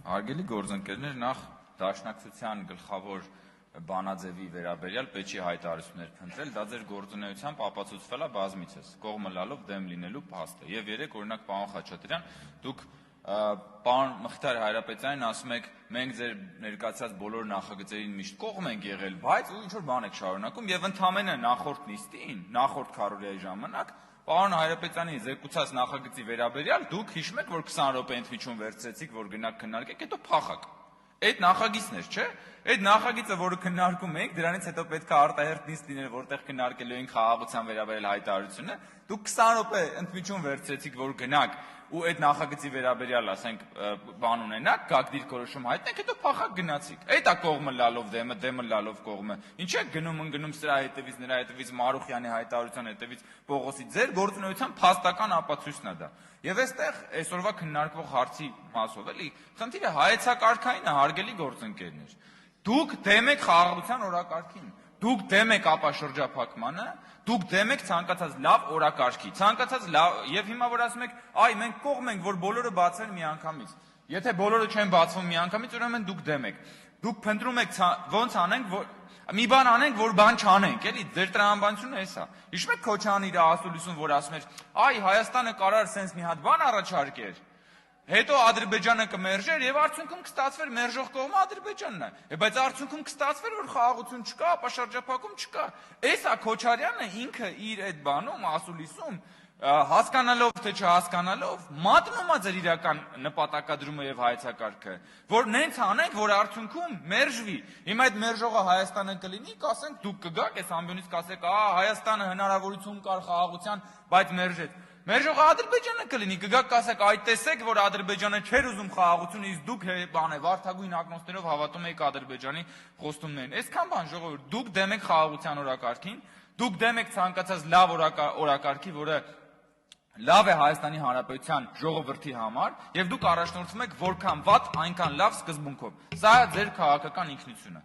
Հարգելի գործընկերներ, նախ դաշնակցության գլխավոր բանաձևի վերաբերյալ պետք է հայտարարություններ փնտրել, դա ձեր գործունեությամբ ապացուցվել է բազմիցս, կողմը լալով դեմ լինելու փաստ է։ Եվ երեք օրինակ պարոն Խաչատրյան, դուք պարոն Մխիթար Հայրապետյանին ասում եք, մենք ձեր ներկայացած բոլոր նախագծերին միշտ կողմ ենք եղել, բայց ինչ որ բան եք շարունակում եւ ընդամենը նախորդ նիստին, նախորդ քարորիայի ժամանակ Պարոն Հայրապետյանի զեկուցած նախագծի վերաբերյալ դուք հիշում եք, որ 20 րոպե ընդմիջում վերցրեցիք, որ գնաք քննարկեք, հետո փախաք։ Այդ նախագիծն էր, չէ՞։ Այդ նախագիծը, որը քննարկում ենք, դրանից հետո պետք է արտահերթ նիստ լիներ, որտեղ քննարկելու ենք խաղաղության վերաբերյալ հայտարարությունը, դուք 20 րոպե ընդմիջում վերցրեցիք, որ գնաք ու այդ նախագծի վերաբերյալ, ասենք, բան ունենաք, գաք դիրքորոշում հայտնեք, հետո փախակ գնացիք։ Այդ է կողմը լալով դեմը, դեմը լալով կողմը։ Ինչ է գնում ընկնում սրա հետևից, նրա հետևից, Մարուխյանի հայտարարության հետևից, Պողոսի, ձեր գործունեության փաստական ապացույցն է դա։ Եվ այստեղ այսօրվա քննարկվող հարցի մասով էլի, խնդիրը հայեցակարգային է, հարգելի գործընկերներ։ Դուք դեմ եք խաղաղության օրակարգին, դուք դեմ եք ապաշրջափակմանը, դուք դեմ եք ցանկացած լավ օրակարգի, ցանկացած լավ եւ հիմա որ ասում եք, այ մենք կողմ ենք, որ բոլորը բացեն միանգամից։ Եթե բոլորը չեն բացվում միանգամից, ուրեմն դուք դեմ եք։ Դուք փնտրում եք ոնց անենք, որ մի բան անենք, որ բան չանենք, էլի, ձեր տրամաբանությունը էս է։ Հիշում եք Քոչարյանն իր ասուլիսում, որ ասում էր, այ Հայաստանը կարար սենց մի հատ բան առաջարկեր։ Հետո Ադրբեջանը կմերժեր եւ արդյունքում կստացվեր մերժող կողմը Ադրբեջանն է։ Բայց արդյունքում կստացվեր, որ խաղաղություն չկա, ապաշրջափակում չկա։ Էս է Քոչարյանը ինքը իր այդ բանում, ասուլիսում, հասկանալով թե չհասկանալով, մատնում է ձեր իրական նպատակադրումը եւ հայեցակարգը, որ նենց անենք, որ արդյունքում մերժվի։ Հիմա այդ մերժողը Հայաստանը կլինի, կասենք դուք կգաք, այս ամբյոնից կասեք, Հայաստանը հնարավորություն կար խաղաղության, բայց մերժեց։ Մերժողը Ադրբեջանը կլինի, կգաք կասեք, այ տեսեք, որ Ադրբեջանը չէր ուզում խաղաղություն, իսկ դուք վարդագույն ակնոցներով հավատում եք Ադրբեջանի խոստումներին։ Այսքան բան ժողովուրդ, դուք դեմ եք խաղաղության օրակարգին, դուք դեմ եք ցանկացած լավ օրակարգի, որը լավ է Հայաստանի Հանրապետության ժողովրդի համար, եւ դուք առաջնորդվում եք որքան վատ, այնքան լավ սկզբունքով։ Սա է ձեր քաղաքական ինքնությունը։